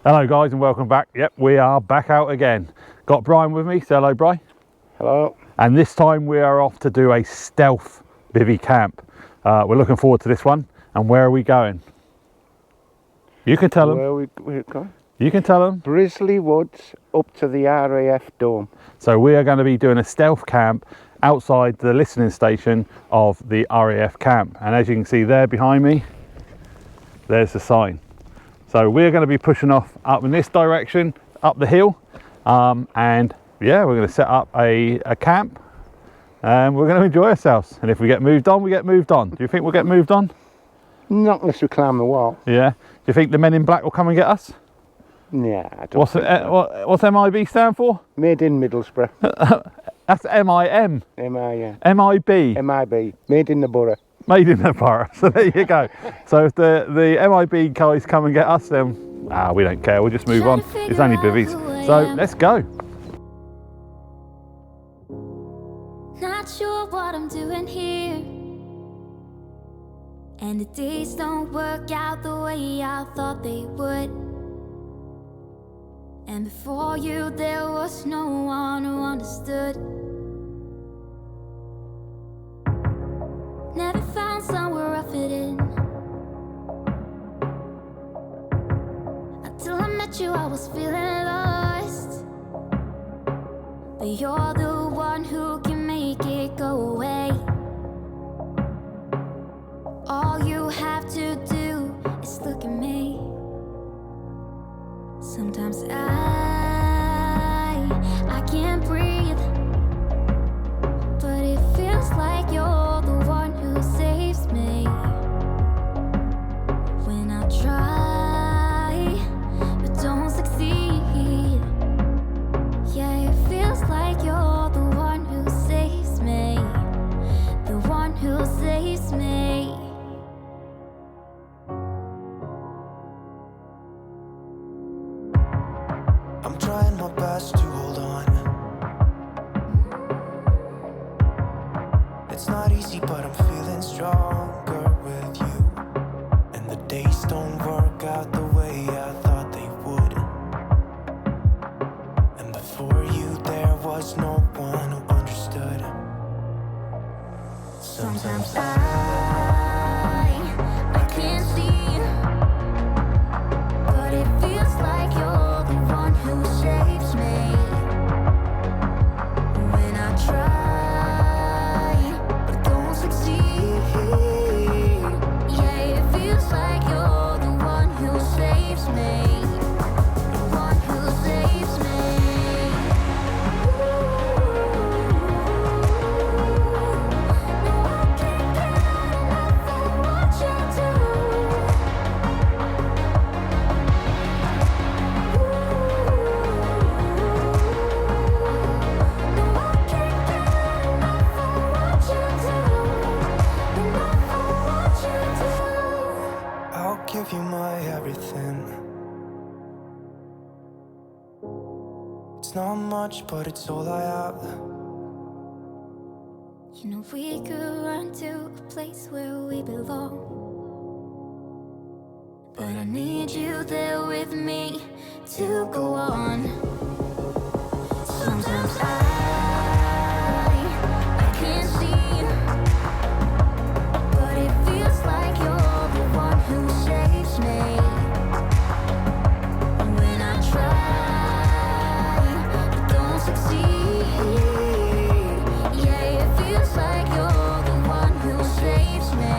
Hello guys and welcome back. Yep, we are back out again. Got Brian with me. Say hello, Brian. Hello. And this time we are off to do a stealth Bivi camp. We're looking forward to this one. And where are we going? You can tell them. Where we're going? You can tell them. Brizlee Woods up to the RAF Dome. So we are going to be doing a stealth camp outside the listening station of the RAF camp. And as you can see there behind me, there's the sign. So we're going to be pushing off up in this direction, up the hill, and yeah, we're going to set up a camp and we're going to enjoy ourselves. And if we get moved on, we get moved on. Do you think we'll get moved on? Not unless we climb the wall. Yeah. Do you think the men in black will come and get us? Yeah, I don't think so. What's MIB stand for? Made in Middlesbrough. That's MIM. yeah. MIB. MIB. Made in the borough. Made in the borough. So there you go. So if the MIB guys come and get us, then we don't care. We'll just move on. It's only bivvies. So let's go. Not sure what I'm doing here, and the days don't work out the way I thought they would. And before you there was no one who understood. Never found somewhere I fit in. Until I met you I was feeling lost. But you're the one who can make it go away. All you have to do is look at me. Sometimes I can't breathe, but it feels like you're the one who saves me. When I try, but don't succeed. Yeah, it feels like you're the one who saves me. The one who saves me. I'm trying my best to hold on. It's not easy, but I'm feeling stronger with you. And the days don't work out the way I thought they would. And before you there was no one who understood. Sometimes I can't see, but it feels like you're the one who saves me. When I try, but don't succeed. Yeah, it feels like you're the one who saves me. The one who saves me. No, I can't get enough of what you do. No, I can't get enough of what you do. Enough of what you do. I'll give you my everything. It's not much, but it's all I have. You know we could run to a place where we belong, but I need you there with me to go on. Sometimes I can't see, but it feels like you're the one who saves me. When I try, but don't succeed. Yeah, it feels like you're the one who saves me.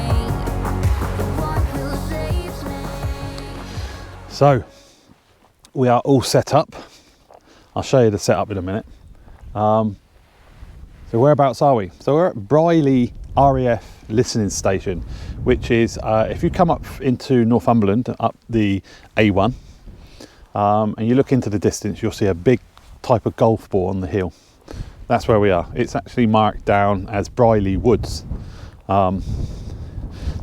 The one who saves me. So we are all set up. I'll show you the setup in a minute. So whereabouts are we? So we're at Brizlee RAF listening station, which is if you come up into Northumberland, up the A1, and you look into the distance, you'll see a big type of golf ball on the hill. That's where we are. It's actually marked down as Brizlee Woods. Now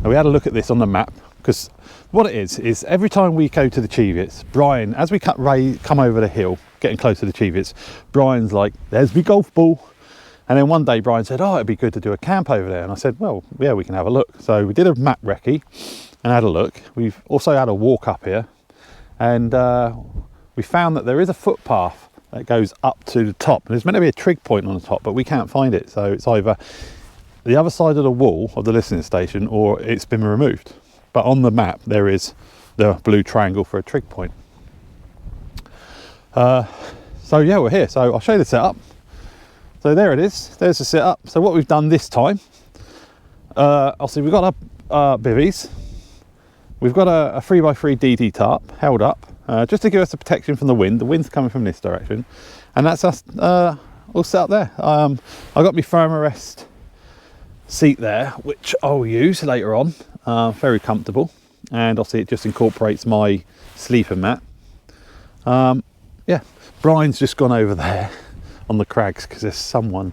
we had a look at this on the map, because what it is every time we go to the Cheviots, Brian, as we come over the hill, getting close to the Cheviots, Brian's like, there's the golf ball. And then one day Brian said, oh, it'd be good to do a camp over there. And I said, well, yeah, we can have a look. So we did a map recce and had a look. We've also had a walk up here. and we found that there is a footpath that goes up to the top. There's meant to be a trig point on the top, but we can't find it, so it's either the other side of the wall of the listening station or it's been removed. But on the map there is the blue triangle for a trig point. So yeah, we're here, so I'll show you the setup. So there it is, there's the setup. So what we've done this time, obviously we've got our bivvies, we've got a 3x3 DD tarp held up, just to give us the protection from the wind. The wind's coming from this direction, and that's us all set up there. I've got my thermarest seat there, which I'll use later on. Very comfortable, and obviously it just incorporates my sleeper mat. Yeah, Brian's just gone over there on the crags because there's someone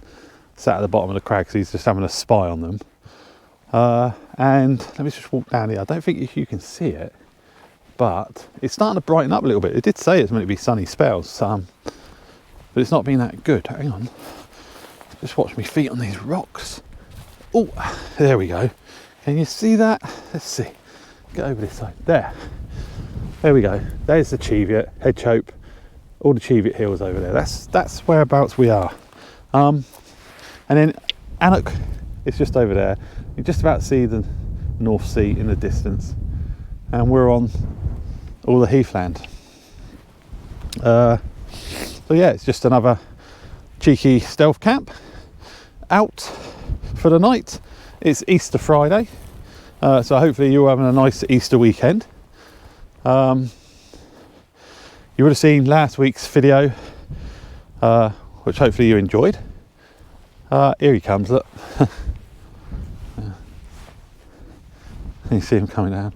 sat at the bottom of the crags. He's just having a spy on them. And let me just walk down here. I don't think you can see it, but it's starting to brighten up a little bit. It did say it's meant to be sunny spells, but it's not been that good. Hang on, just watch my feet on these rocks. Oh, there we go. Can you see that? Let's see. Get over this side. There we go. There's the Cheviot, Head Chope, all the Cheviot hills over there. That's whereabouts we are. And then Annock is just over there. You just about see the North Sea in the distance, and we're on all the heathland. So yeah, it's just another cheeky stealth camp out for the night. It's Easter Friday, so hopefully you're having a nice Easter weekend. You would have seen last week's video, which hopefully you enjoyed. Here he comes, look. You see him coming down.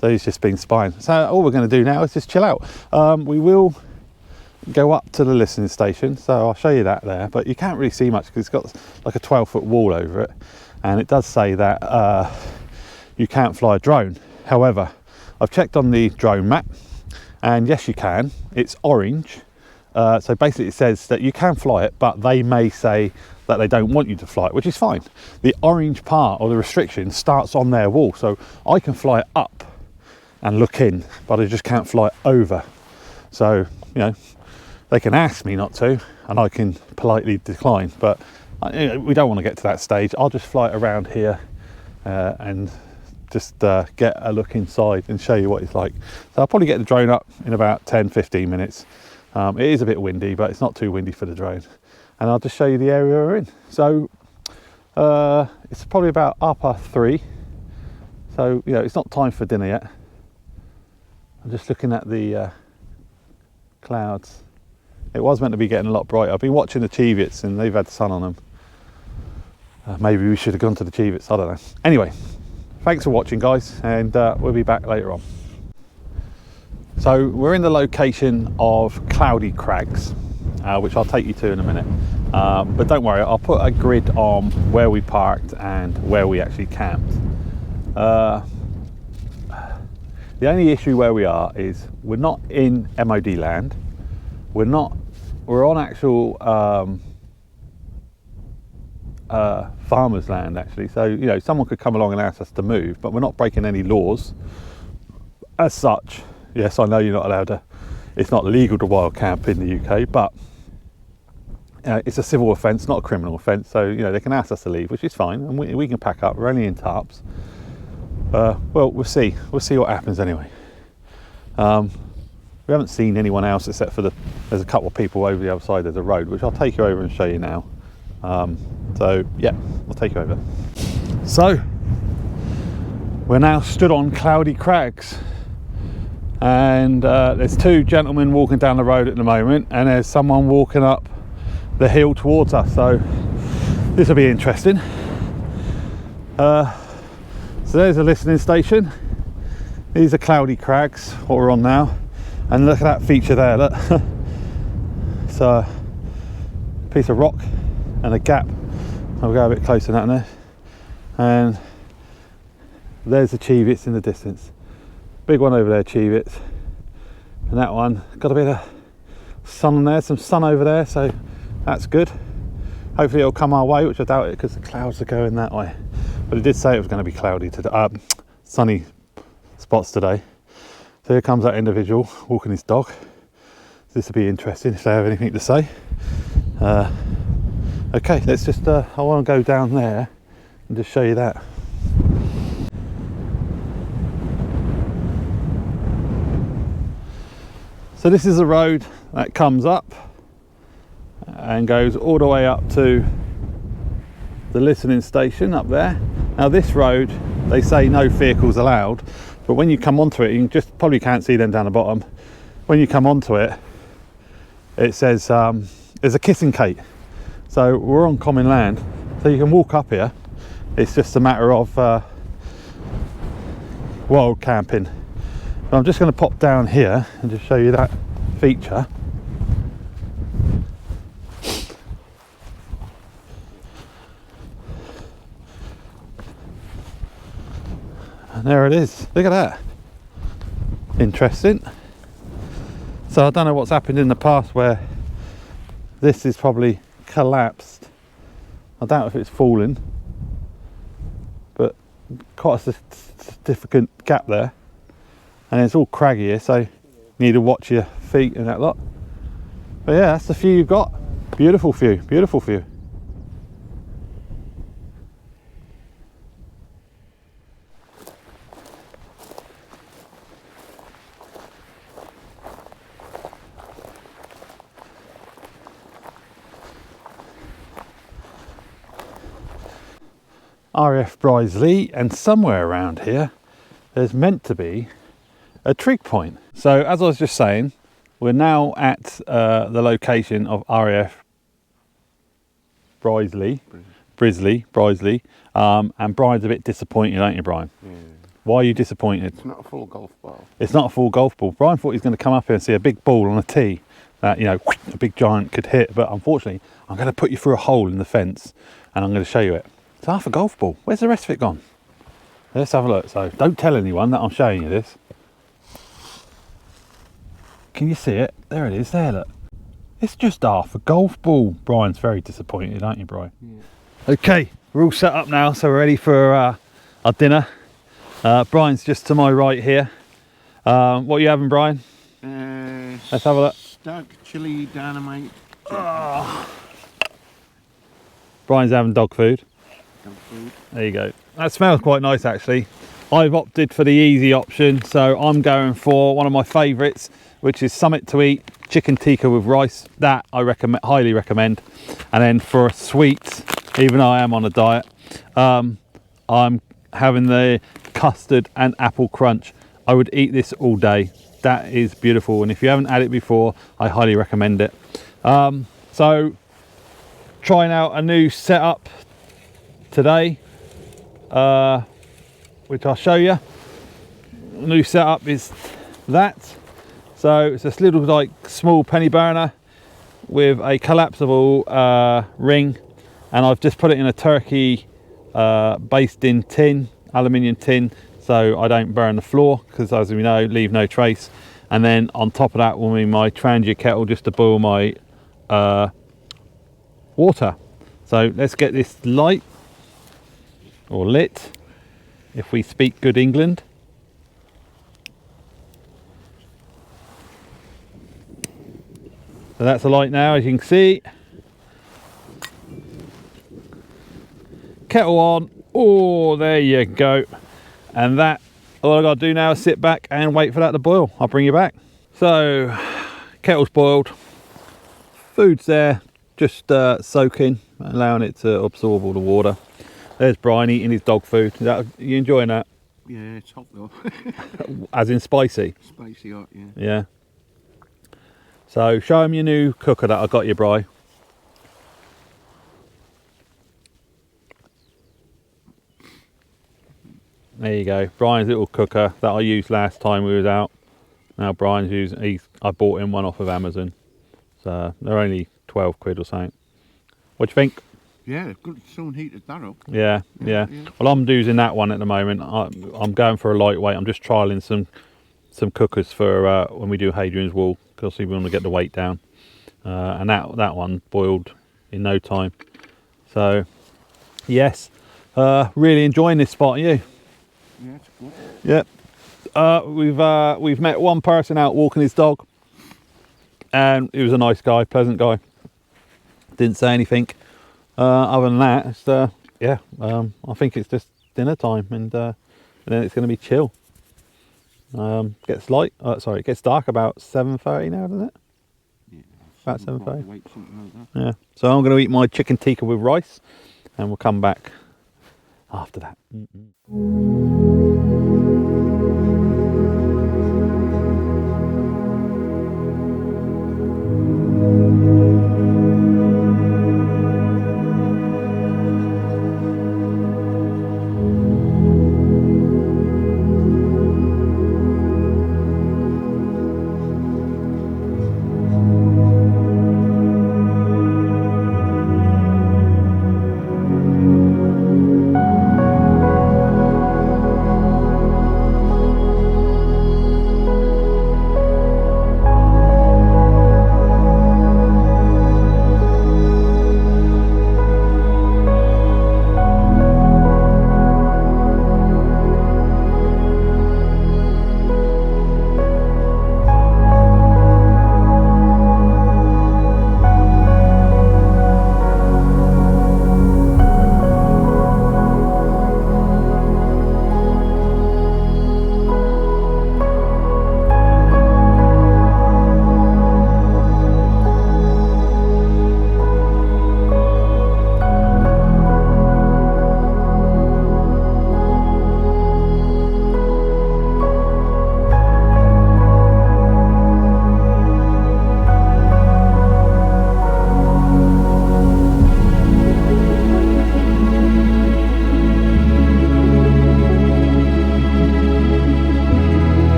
So he's just been spying. So all we're going to do now is just chill out. We will go up to the listening station, so I'll show you that there, but you can't really see much because it's got like a 12-foot wall over it, and it does say that you can't fly a drone. However, I've checked on the drone map, and yes you can. It's orange, so basically it says that you can fly it, but they may say that they don't want you to fly it, which is fine. The orange part or the restriction starts on their wall, so I can fly it up and look in, but I just can't fly it over. So, you know, they can ask me not to, and I can politely decline, but we don't want to get to that stage. I'll just fly it around here and just get a look inside and show you what it's like. So I'll probably get the drone up in about 10-15 minutes. It is a bit windy, but it's not too windy for the drone. And I'll just show you the area we're in. So it's probably about 3:30. So, you know, it's not time for dinner yet. I'm just looking at the clouds. It was meant to be getting a lot brighter. I've been watching the Cheviots and they've had the sun on them. Maybe we should have gone to the Cheviots, I don't know. Anyway, thanks for watching, guys, and we'll be back later on. So we're in the location of Cloudy Crags, which I'll take you to in a minute. But don't worry, I'll put a grid on where we parked and where we actually camped. The only issue where we are is we're not in MOD land. We're on actual farmers land actually. So, you know, someone could come along and ask us to move, but we're not breaking any laws as such. Yes, I know you're not allowed to, it's not legal to wild camp in the UK, but it's a civil offence, not a criminal offence. So, you know, they can ask us to leave, which is fine, and we can pack up. We're only in tarps. Well, we'll see what happens anyway. We haven't seen anyone else except for there's a couple of people over the other side of the road, which I'll take you over and show you now. So yeah, I'll take you over. So we're now stood on Cloudy Crags, and there's two gentlemen walking down the road at the moment, and there's someone walking up the hill towards us, so this will be interesting. So there's a listening station. These are Cloudy Crags, what we're on now, and look at that feature there, look. It's a piece of rock and a gap. I'll go a bit closer down there, and there's the Cheviots in the distance. Big one over there, Cheviots, and that one got a bit of sun on there, some sun over there, so that's good. Hopefully it'll come our way, which I doubt it because the clouds are going that way. But it did say it was going to be cloudy today, sunny spots today. So here comes that individual walking his dog. This will be interesting if they have anything to say. Okay, let's just, I want to go down there and just show you that. So this is a road that comes up and goes all the way up to the listening station up there. Now this road, they say no vehicles allowed, but when you come onto it, you just probably can't see them down the bottom. When you come onto it, it says there's a kissing gate. So we're on common land, so you can walk up here. It's just a matter of wild camping. But I'm just going to pop down here and just show you that feature. And there it is. Look at that. Interesting. So I don't know what's happened in the past where this is probably collapsed. I doubt if it's fallen, but quite a significant gap there. And it's all craggy here, so you need to watch your feet and that lot. But yeah, that's the view you've got. Beautiful view, beautiful view. RAF Brizlee, and somewhere around here there's meant to be a trig point. So as I was just saying, we're now at the location of RAF Brizlee, and Brian's a bit disappointed, ain't you, Brian? Yeah. Why are you disappointed? It's not a full golf ball. It's not a full golf ball. Brian thought he was going to come up here and see a big ball on a tee that, you know, a big giant could hit, but unfortunately I'm going to put you through a hole in the fence and I'm going to show you it. It's half a golf ball. Where's the rest of it gone? Let's have a look. So don't tell anyone that I'm showing you this. Can you see it? There it is. There, look. It's just half a golf ball. Brian's very disappointed, aren't you, Brian? Yeah. Okay, we're all set up now, so we're ready for our dinner. Brian's just to my right here. What are you having, Brian? Let's have a look. Stag chili dynamite. Oh. Brian's having dog food. Dog food. There you go. That smells quite nice, actually. I've opted for the easy option, so I'm going for one of my favourites, which is Summit to Eat chicken tikka with rice. That I highly recommend. And then for a sweet, even though I am on a diet, I'm having the custard and apple crunch. I would eat this all day. That is beautiful, and if you haven't had it before, I highly recommend it. So trying out a new setup today, which I'll show you. The new setup is that. So it's this little like small penny burner with a collapsible ring, and I've just put it in a turkey based in tin, aluminium tin, so I don't burn the floor, because as we know, leave no trace. And then on top of that will be my Trangia kettle just to boil my water. So let's get this light, or lit, if we speak good England. So that's a light now, as you can see. Kettle on. Oh, there you go. And that, all I've got to do now is sit back and wait for that to boil. I'll bring you back. So, kettle's boiled. Food's there, just soaking, allowing it to absorb all the water. There's Brian eating his dog food. Are you enjoying that? Yeah, it's hot though. As in spicy? Spicy hot, yeah. Yeah. So show him your new cooker that I got you, Bri. There you go. Brian's little cooker that I used last time we was out. Now Brian's using, I bought him one off of Amazon. So they're only 12 quid or something. What do you think? Yeah, good. Someone heated that up. Yeah. Well, I'm using that one at the moment. I'm going for a lightweight. I'm just trialing some cookers for when we do Hadrian's Wall, because we want to get the weight down. And that one boiled in no time. So yes, really enjoying this spot. Are you? Yeah, it's good. Yep. We've met one person out walking his dog, and he was a nice guy, pleasant guy. Didn't say anything. Other than that, it's, yeah, I think it's just dinner time, and then it's going to be chill. Gets light. Sorry, it gets dark about 7:30 now, doesn't it? Yeah, About 7:30. Something like that. Yeah. So I'm going to eat my chicken tikka with rice, and we'll come back after that.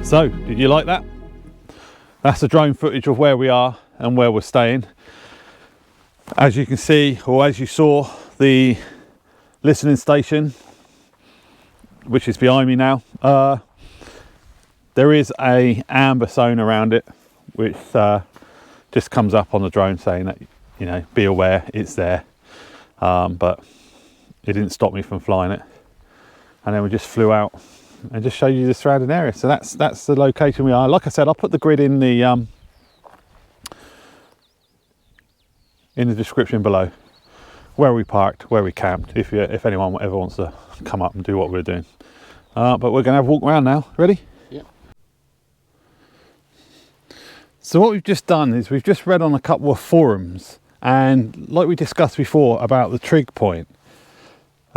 So, did you like that? That's the drone footage of where we are and where we're staying. As you can see, or as you saw, the listening station, which is behind me now, there is a amber zone around it, which just comes up on the drone saying that, you know, be aware it's there. But it didn't stop me from flying it. And then we just flew out and just show you the surrounding area. So that's the location we are. Like I said, I'll put the grid in the description below, where we parked, where we camped, if anyone ever wants to come up and do what we're doing. But we're going to have a walk around now. Ready? Yeah. So what we've just done is we've just read on a couple of forums, and like we discussed before about the trig point,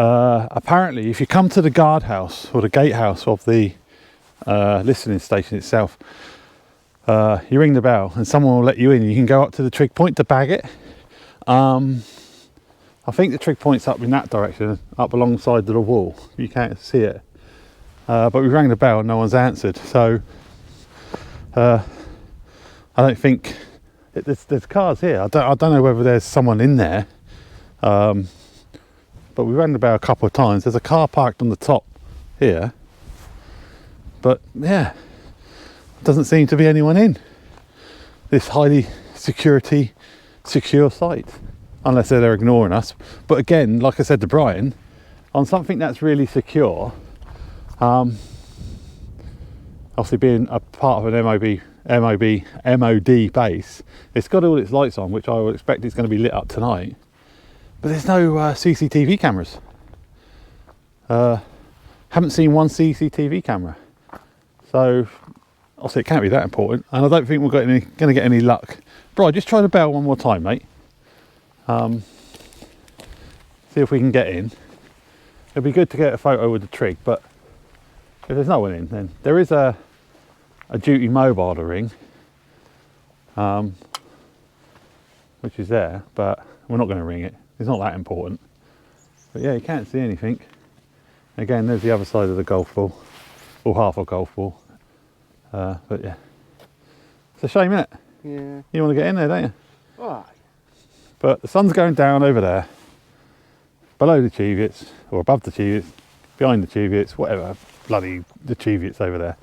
apparently if you come to the guardhouse or the gatehouse of the listening station itself, you ring the bell and someone will let you in. You can go up to the trig point to bag it. I think the trig point's up in that direction, up alongside the wall. You can't see it. But we rang the bell and no one's answered. So I don't think there's cars here. I don't know whether there's someone in there. But we rang the bell a couple of times. There's a car parked on the top here. But yeah, doesn't seem to be anyone in this highly secure site, unless they're ignoring us. But again, like I said to Brian, on something that's really secure, obviously being a part of an MOD base, it's got all its lights on, which I would expect it's going to be lit up tonight. But there's no CCTV cameras. Haven't seen one CCTV camera. So obviously it can't be that important, and I don't think we're going to get any luck. Bro, just try the bell one more time, mate. see if we can get in. It'd be good to get a photo with the trig, but if there's no one in, then there is a duty mobile to ring, which is there, but we're not going to ring it. It's not that important. But yeah, you can't see anything. Again, there's the other side of the golf ball, or half a golf ball. But yeah, it's a shame, isn't it? Yeah. You want to get in there, don't you? Alright. But the sun's going down over there, below the Cheviots, or above the Cheviots, behind the Cheviots, whatever, bloody the Cheviots over there.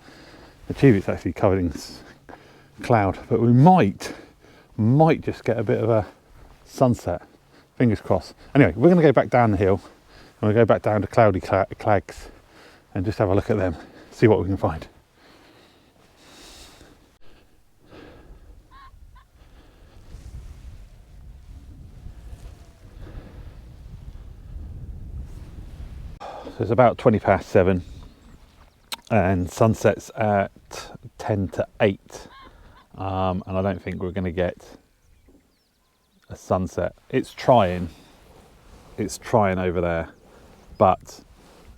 The Cheviots actually covered in cloud, but we might just get a bit of a sunset. Fingers crossed. Anyway, we're going to go back down the hill, and we'll go back down to cloudy Crags, and just have a look at them, see what we can find. So it's about 20 past 7 and sunset's at 10 to 8 and I don't think we're going to get a sunset. It's trying over there, but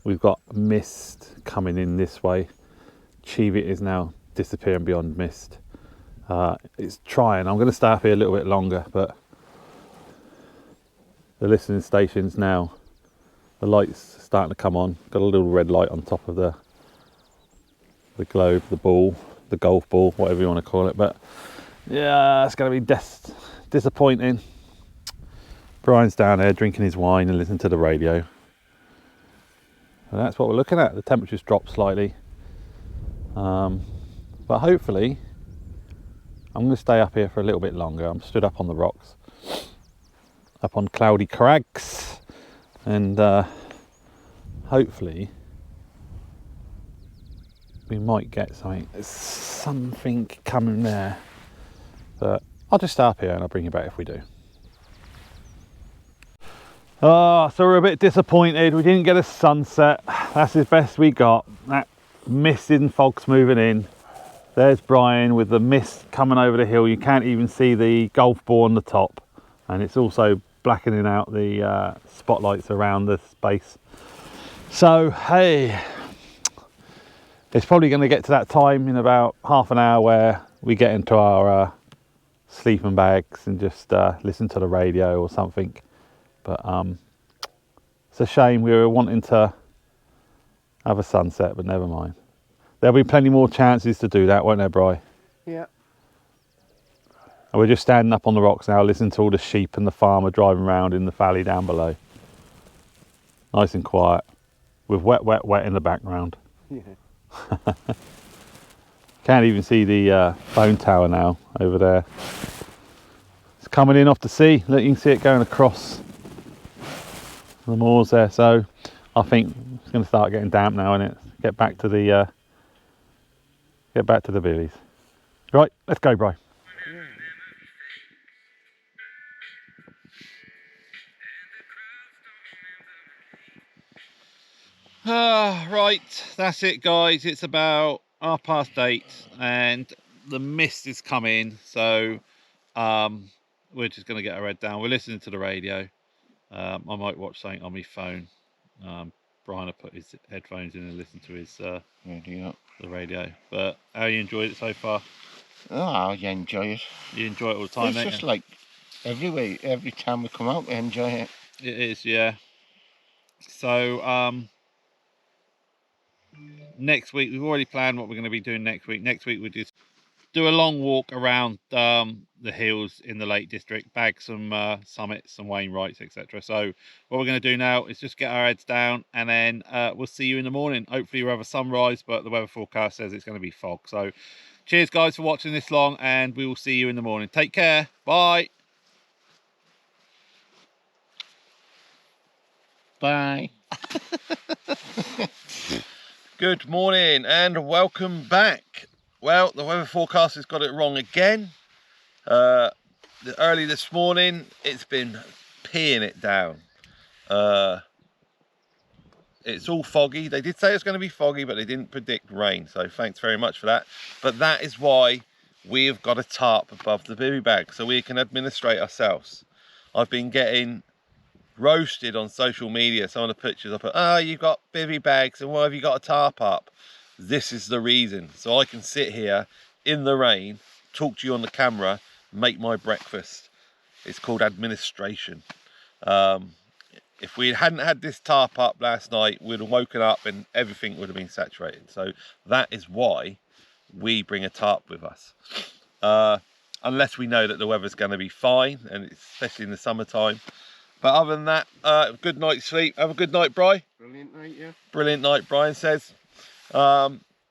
we've got mist coming in this way. Cheviot is now disappearing beyond mist. It's trying. I'm going to stay up here a little bit longer, but the listening stations now, the light's starting to come on. Got a little red light on top of the globe, the ball, the golf ball, whatever you want to call it. But yeah, it's going to be disappointing. Brian's down there drinking his wine and listening to the radio. And that's what we're looking at. The temperature's dropped slightly. But hopefully, I'm going to stay up here for a little bit longer. I'm stood up on the rocks, up on cloudy Crags. And hopefully we might get something coming there, but I'll just stay up here and I'll bring you back if we do. So we're a bit disappointed we didn't get a sunset. That's as best we got. That mist and fog's moving in. There's Brian with the mist coming over the hill. You can't even see the golf ball on the top, and it's also blackening out the spotlights around the space. So hey, it's probably going to get to that time in about half an hour where we get into our sleeping bags and just listen to the radio or something. But it's a shame. We were wanting to have a sunset, but never mind. There'll be plenty more chances to do that, won't there, Bri? Yeah. And we're just standing up on the rocks now, listening to all the sheep and the farmer driving around in the valley down below. Nice and quiet, with wet, wet, wet in the background. Yeah. Can't even see the phone tower now over there. It's coming in off the sea. Look, you can see it going across the moors there. So I think it's going to start getting damp now, isn't it? Get back to the Bivis. Right, let's go, Bri. Right, that's it, guys. It's about 8:30 and the mist is coming, so we're just going to get our head down. We're listening to the radio. I might watch something on my phone. Brian will put his headphones in and listen to his the radio. But how you enjoyed it so far? Oh, I enjoy it. You enjoy it all the time, It's just like every time we come out, we enjoy it. It is, yeah. So next week, we've already planned what we're going to be doing next week. Next week, we just do a long walk around the hills in the Lake District, bag some summits, some Wainwrights, etc. So what we're going to do now is just get our heads down, and then we'll see you in the morning. Hopefully we'll have a sunrise, but the weather forecast says it's going to be fog. So cheers, guys, for watching this long, and we will see you in the morning. Take care. Bye. Bye. Good morning and welcome back. Well, the weather forecast has got it wrong again. Early this morning, it's been peeing it down. It's all foggy. They did say it's going to be foggy, but they didn't predict rain. So thanks very much for that. But that is why we've got a tarp above the bivy bag, so we can administrate ourselves. I've been getting roasted on social media. Some of the pictures I put, oh, you've got bivvy bags and why have you got a tarp up? This is the reason. So I can sit here in the rain, talk to you on the camera, make my breakfast. It's called administration. If we hadn't had this tarp up last night, we'd have woken up and everything would have been saturated. So that is why we bring a tarp with us. Unless we know that the weather's going to be fine, and especially in the summertime. But other than that, good night's sleep. Have a good night, Bri. Brilliant night, yeah. Brilliant night, Brian says.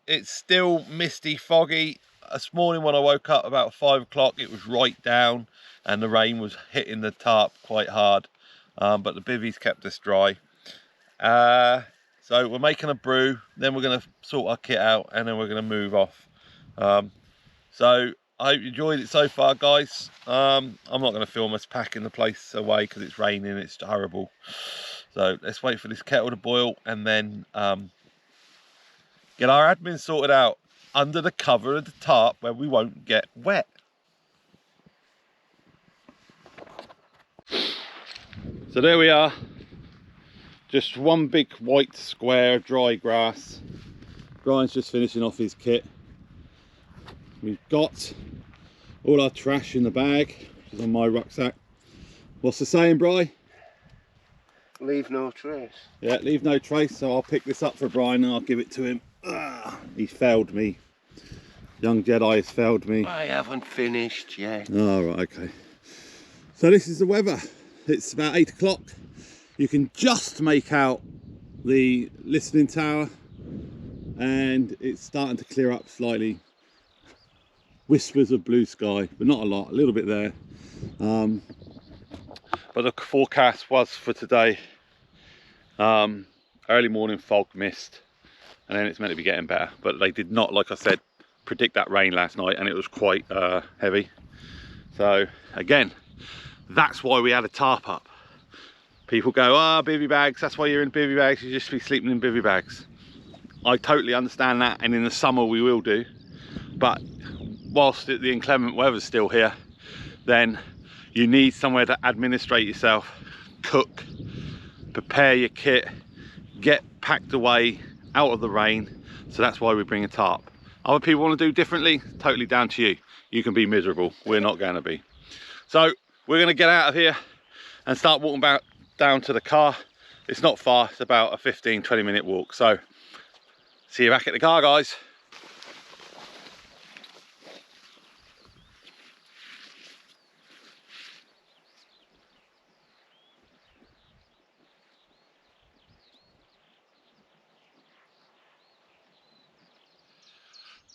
It's still misty, foggy. This morning when I woke up about 5 o'clock, it was right down and the rain was hitting the tarp quite hard. But the bivvies kept us dry. So we're making a brew, then we're going to sort our kit out, and then we're going to move off. So I hope you enjoyed it so far, guys. I'm not going to film us packing the place away because it's raining, it's horrible. So let's wait for this kettle to boil and then get our admin sorted out under the cover of the tarp where we won't get wet. So there we are, just one big white square of dry grass. Brian's just finishing off his kit. We've got all our trash in the bag, which is on my rucksack. What's the saying, Bri? Leave no trace. Yeah, leave no trace. So I'll pick this up for Brian and I'll give it to him. He's failed me. Young Jedi has failed me. I haven't finished yet. Oh, right, okay. So this is the weather. It's about 8 o'clock. You can just make out the listening tower and it's starting to clear up slightly. Whispers of blue sky, but not a lot, a little bit there. But the forecast was for today, early morning fog, mist, and then it's meant to be getting better. But they did not, like I said, predict that rain last night, and it was quite heavy. So again, that's why we had a tarp up. People go, ah, bivvy bags, that's why you're in bivvy bags, you just be sleeping in bivvy bags. I totally understand that, and in the summer we will do. But whilst the inclement weather's still here, then you need somewhere to administrate yourself, cook, prepare your kit, get packed away out of the rain. So that's why we bring a tarp. Other people want to do differently, totally down to you. You can be miserable, we're not going to be. So we're going to get out of here and start walking back down to the car. It's not far, it's about a 15-20 minute walk. So see you back at the car, guys.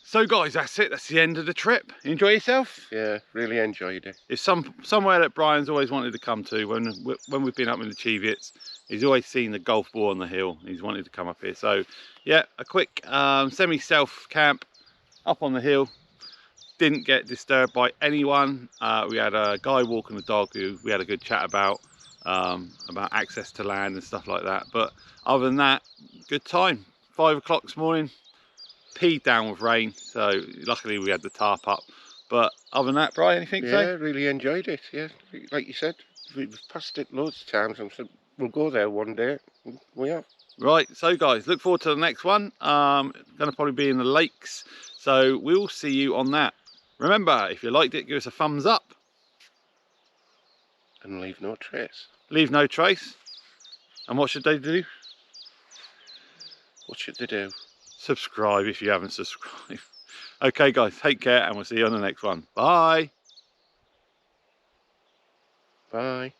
So guys, that's it, that's the end of the trip. Enjoy yourself? Yeah, really enjoyed it. It's somewhere that Brian's always wanted to come to. When we've been up in the Cheviots, he's always seen the golf ball on the hill. He's wanted to come up here. So yeah, a quick semi-self camp up on the hill. Didn't get disturbed by anyone. We had a guy walking the dog who we had a good chat about access to land and stuff like that. But other than that, good time. 5 o'clock this morning. Peed down with rain, so luckily we had the tarp up. But other than that, Brian, anything to say? Yeah, really enjoyed it. Yeah, like you said, we've passed it loads of times and said we'll go there one day. We have. Right, so guys, look forward to the next one. Going to probably be in the lakes, so we'll see you on that. Remember, if you liked it, give us a thumbs up And leave no trace. Leave no trace. And what should they do? What should they do? Subscribe if you haven't subscribed. Okay guys, take care and we'll see you on the next one. Bye. Bye.